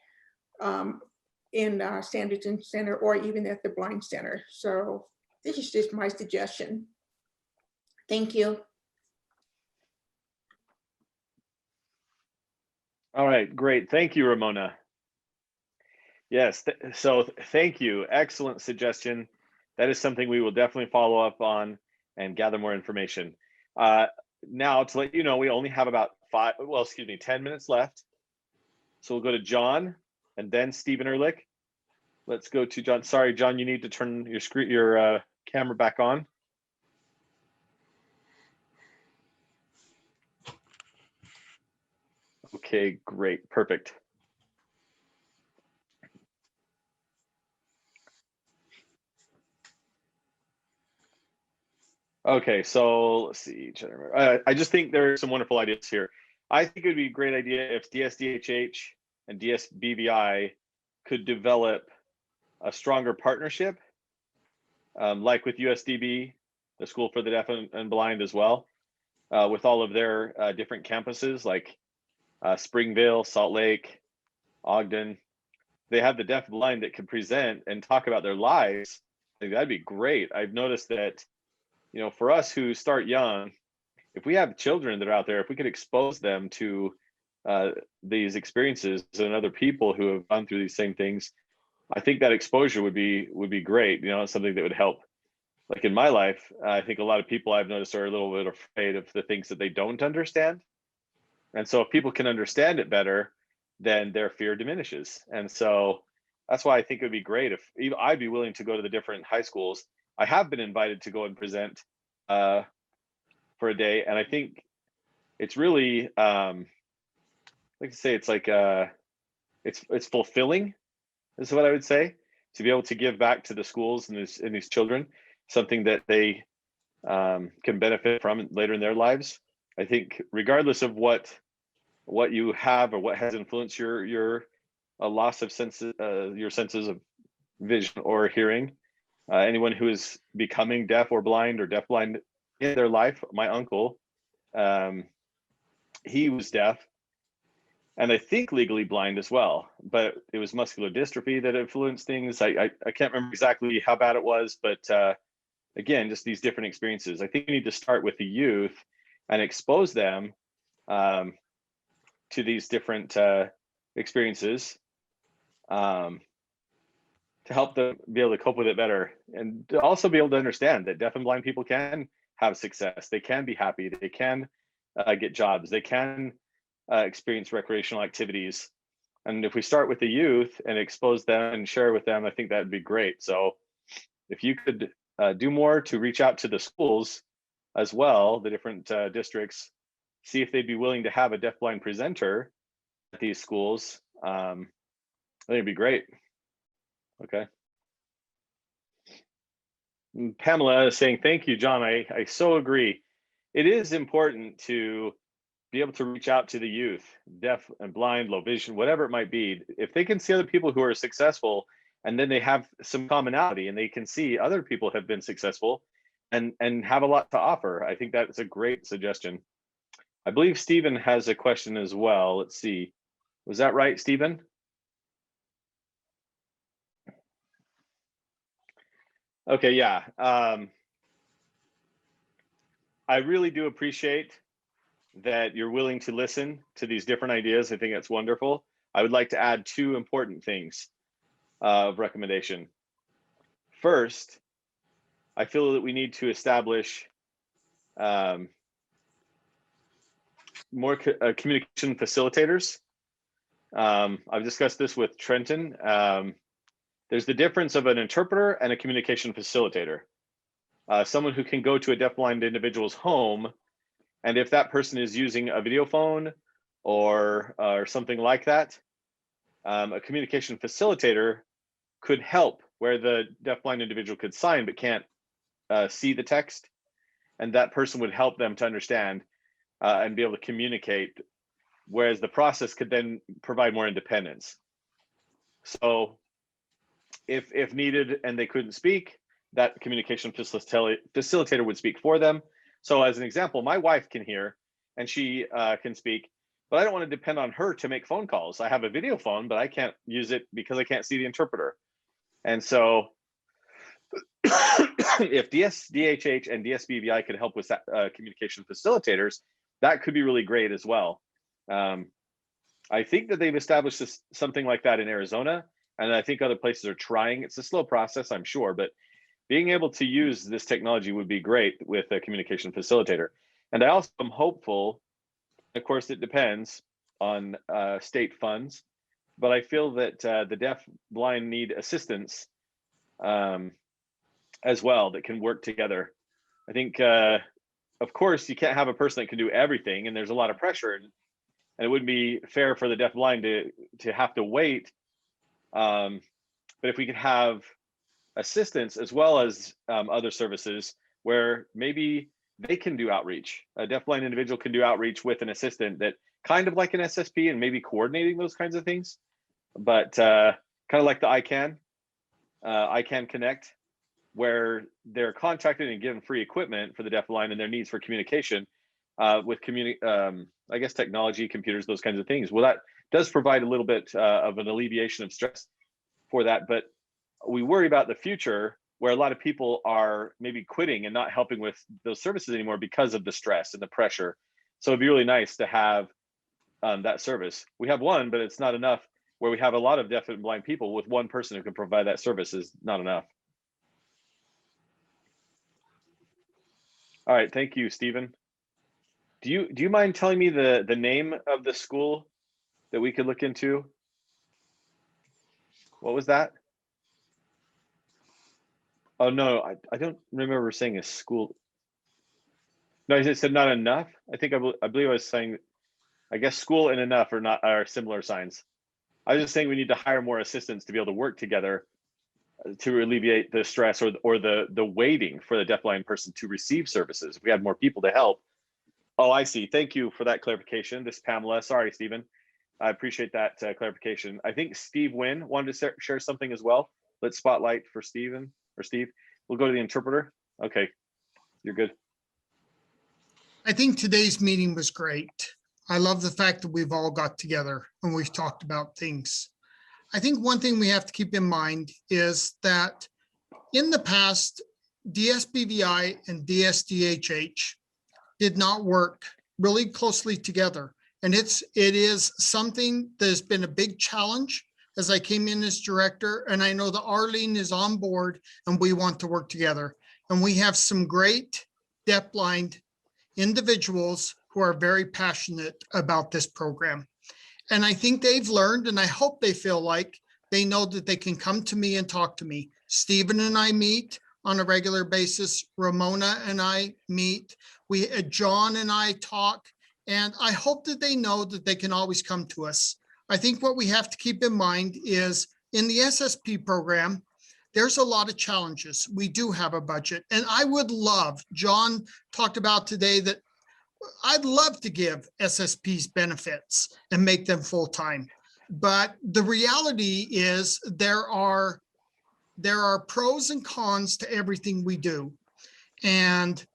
in Sanderson Center or even at the Blind Center. So this is just my suggestion. Thank you. All right, great. Thank you, Ramona. Yes, so thank you. Excellent suggestion. That is something we will definitely follow up on and gather more information. Now, to let you know, we only have about 10 minutes left. So we'll go to John and then Stephen Ehrlich. Let's go to John. Sorry, John, you need to turn your camera back on. Okay, great, perfect. Okay, so let's see. I just think there are some wonderful ideas here. I think it would be a great idea if DSDHH and DSBVI could develop a stronger partnership, like with USDB, the School for the Deaf and Blind as well, with all of their different campuses like Springville, Salt Lake, Ogden. They have the deaf blind that can present and talk about their lives. I think that'd be great. I've noticed that, for us who start young, if we have children that are out there, if we could expose them to these experiences and other people who have gone through these same things, I think that exposure would be great. Something that would help. Like in my life, I think a lot of people I've noticed are a little bit afraid of the things that they don't understand. And so if people can understand it better, then their fear diminishes. And so that's why I think it would be great if I'd be willing to go to the different high schools. I have been invited to go and present for a day, and I think it's really like to say it's like it's fulfilling, is what I would say, to be able to give back to the schools and these children something that they can benefit from later in their lives. I think regardless of what you have or what has influenced your loss of senses, your senses of vision or hearing, anyone who is becoming deaf or blind or deafblind in their life. My uncle, he was deaf, and I think legally blind as well, but it was muscular dystrophy that influenced things. I can't remember exactly how bad it was, but again, just these different experiences. I think we need to start with the youth and expose them to these different experiences to help them be able to cope with it better, and to also be able to understand that deaf and blind people can have success. They can be happy. They can get jobs. They can experience recreational activities. And if we start with the youth and expose them and share with them, I think that'd be great. So if you could do more to reach out to the schools as well, the different districts, see if they'd be willing to have a deafblind presenter at these schools, I think it'd be great. Okay. And Pamela is saying, thank you, John. I so agree. It is important to be able to reach out to the youth, deaf and blind, low vision, whatever it might be. If they can see other people who are successful, and then they have some commonality and they can see other people have been successful and have a lot to offer, I think that's a great suggestion. I believe Stephen has a question as well. Let's see. Was that right, Stephen? Okay, yeah. I really do appreciate that you're willing to listen to these different ideas. I think that's wonderful. I would like to add two important things of recommendation. First, I feel that we need to establish more communication facilitators. I've discussed this with Trenton. There's the difference of an interpreter and a communication facilitator. Someone who can go to a deafblind individual's home, and if that person is using a video phone or something like that, a communication facilitator could help where the deafblind individual could sign but can't see the text, and that person would help them to understand and be able to communicate, whereas the process could then provide more independence. So if needed and they couldn't speak, that communication facilitator would speak for them. So as an example, my wife can hear and she can speak, but I don't want to depend on her to make phone calls. I have a video phone, but I can't use it because I can't see the interpreter. And so if DSDHH and DSBVI could help with that, communication facilitators, that could be really great as well. I think that they've established something like that in Arizona, and I think other places are trying. It's a slow process, I'm sure, but being able to use this technology would be great with a communication facilitator. And I also am hopeful, of course, it depends on state funds, but I feel that the deaf blind need assistance as well that can work together. I think, of course, you can't have a person that can do everything, and there's a lot of pressure, and it wouldn't be fair for the deaf blind to have to wait. But if we could have assistance as well as other services where maybe they can do outreach, a deafblind individual can do outreach with an assistant, that kind of like an SSP, and maybe coordinating those kinds of things, but kind of like the ICANN Connect, where they're contracted and given free equipment for the deafblind and their needs for communication with I guess technology, computers, those kinds of things. Well, that does provide a little bit of an alleviation of stress for that, but we worry about the future where a lot of people are maybe quitting and not helping with those services anymore because of the stress and the pressure. So it'd be really nice to have that service. We have one, but it's not enough. Where we have a lot of deaf and blind people, with one person who can provide that service is not enough. All right, thank you, Stephen. Do you mind telling me the name of the school that we could look into? What was that? Oh, no, I don't remember saying a school. No, I said not enough. I think I believe I was saying, I guess school and enough are similar signs. I was just saying we need to hire more assistants to be able to work together to alleviate the stress or the waiting for the deafblind person to receive services. If we had more people to help. Oh, I see. Thank you for that clarification. This is Pamela. Sorry, Stephen. I appreciate that clarification. I think Steve Wynn wanted to share something as well. Let's spotlight for Stephen or Steve. We'll go to the interpreter. Okay, you're good. I think today's meeting was great. I love the fact that we've all got together and we've talked about things. I think one thing we have to keep in mind is that in the past, DSBVI and DSDHH did not work really closely together. And it is something that has been a big challenge as I came in as director. And I know that Arlene is on board and we want to work together. And we have some great deafblind individuals who are very passionate about this program. And I think they've learned, and I hope they feel like they know that they can come to me and talk to me. Stephen and I meet on a regular basis. Ramona and I meet. John and I talk. And I hope that they know that they can always come to us. I think what we have to keep in mind is in the SSP program, there's a lot of challenges. We do have a budget. And I would love, John talked about today that I'd love to give SSPs benefits and make them full-time. But the reality is there are pros and cons to everything we do. And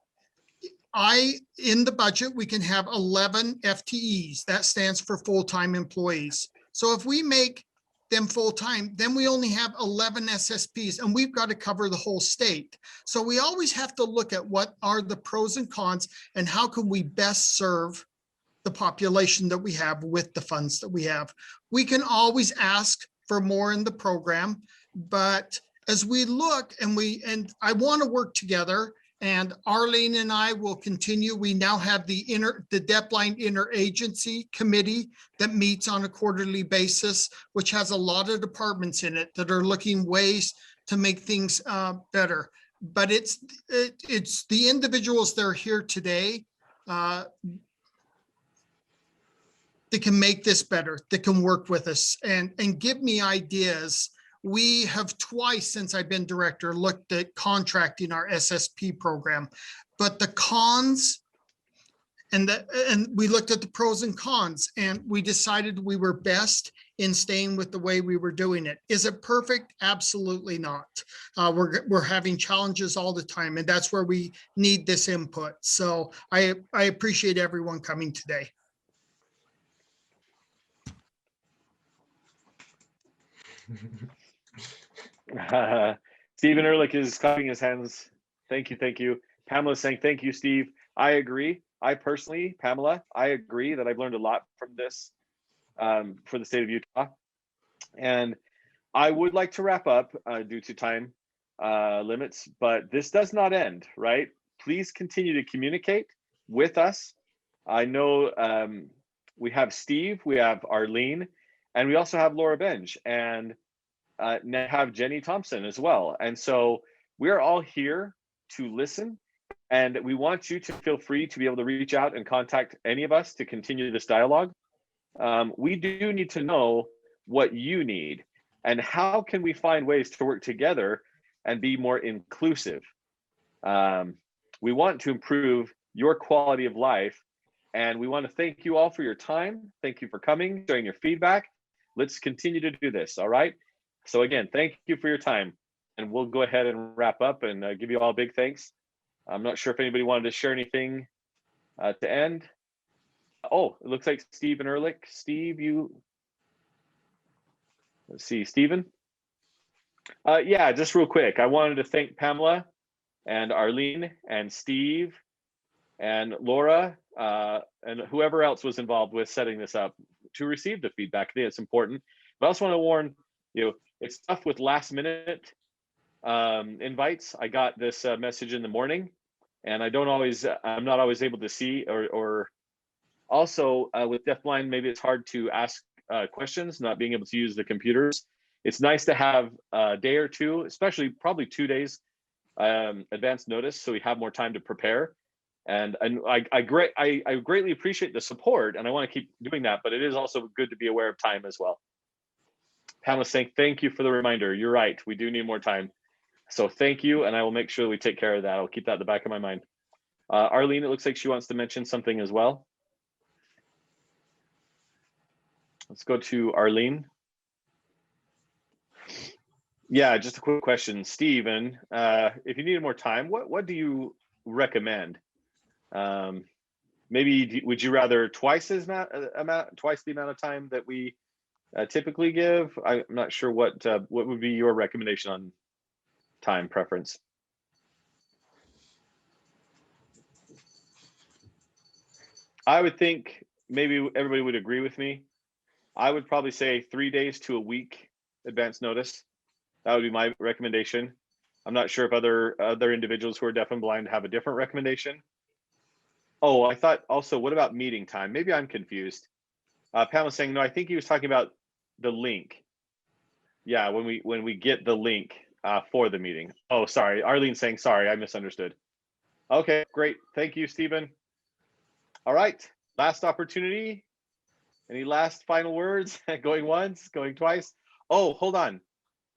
in the budget, we can have 11 FTEs. That stands for full-time employees. So if we make them full-time, then we only have 11 SSPs and we've got to cover the whole state. So we always have to look at what are the pros and cons and how can we best serve the population that we have with the funds that we have. We can always ask for more in the program, but as we look and I want to work together, and Arlene and I will continue. We now have the DeafBlind Interagency Committee that meets on a quarterly basis, which has a lot of departments in it that are looking ways to make things better. But it's the individuals that are here today that can make this better, that can work with us and give me ideas. We have twice since I've been director looked at contracting our SSP program, but the cons and we looked at the pros and cons and we decided we were best in staying with the way we were doing it. Is it perfect? Absolutely not. We're having challenges all the time and that's where we need this input. So I appreciate everyone coming today. Stephen Ehrlich is clapping his hands. Thank you, thank you. Pamela's saying, thank you, Steve. I agree. I personally, Pamela, I agree that I've learned a lot from this for the state of Utah. And I would like to wrap up due to time limits, but this does not end, right? Please continue to communicate with us. I know we have Steve, we have Arlene, and we also have Laura Benj, and now have Jenny Thompson as well. And so we're all here to listen, and we want you to feel free to be able to reach out and contact any of us to continue this dialogue. We do need to know what you need and how can we find ways to work together and be more inclusive. We want to improve your quality of life, and we want to thank you all for your time. Thank you for coming, sharing your feedback. Let's continue to do this, all right? So again, thank you for your time, and we'll go ahead and wrap up and give you all a big thanks. I'm not sure if anybody wanted to share anything to end. Oh, it looks like Stephen Ehrlich. Steve, let's see, Stephen. Yeah, just real quick. I wanted to thank Pamela and Arlene and Steve and Laura and whoever else was involved with setting this up to receive the feedback. I think it's important. But I also want to warn you, it's tough with last minute invites. I got this message in the morning and I'm not always able to see or also with DeafBlind, maybe it's hard to ask questions, not being able to use the computers. It's nice to have a day or two, especially probably 2 days advance notice so we have more time to prepare. And I greatly appreciate the support, and I want to keep doing that, but it is also good to be aware of time as well. Pamela's saying, thank you for the reminder. You're right, we do need more time. So thank you, and I will make sure we take care of that. I'll keep that in the back of my mind. Arlene, it looks like she wants to mention something as well. Let's go to Arlene. Yeah, just a quick question. Stephen, if you needed more time, what do you recommend? Maybe would you rather twice the amount of time that we typically give? I'm not sure what would be your recommendation on time preference. I would think maybe everybody would agree with me. I would probably say 3 days to a week advance notice. That would be my recommendation. I'm not sure if other individuals who are deaf and blind have a different recommendation. Oh, I thought also, what about meeting time? Maybe I'm confused. Pamela's saying, no, I think he was talking about the link. Yeah, when we get the link for the meeting. Oh, sorry. Arlene's saying, sorry, I misunderstood. Okay, great. Thank you, Stephen. All right, last opportunity. Any last final words? Going once, going twice? Oh, hold on.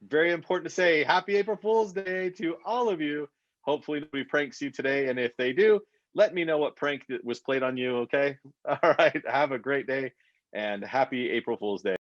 Very important to say happy April Fool's Day to all of you. Hopefully nobody pranks you today. And if they do, let me know what prank that was played on you, okay? All right, have a great day and happy April Fool's Day.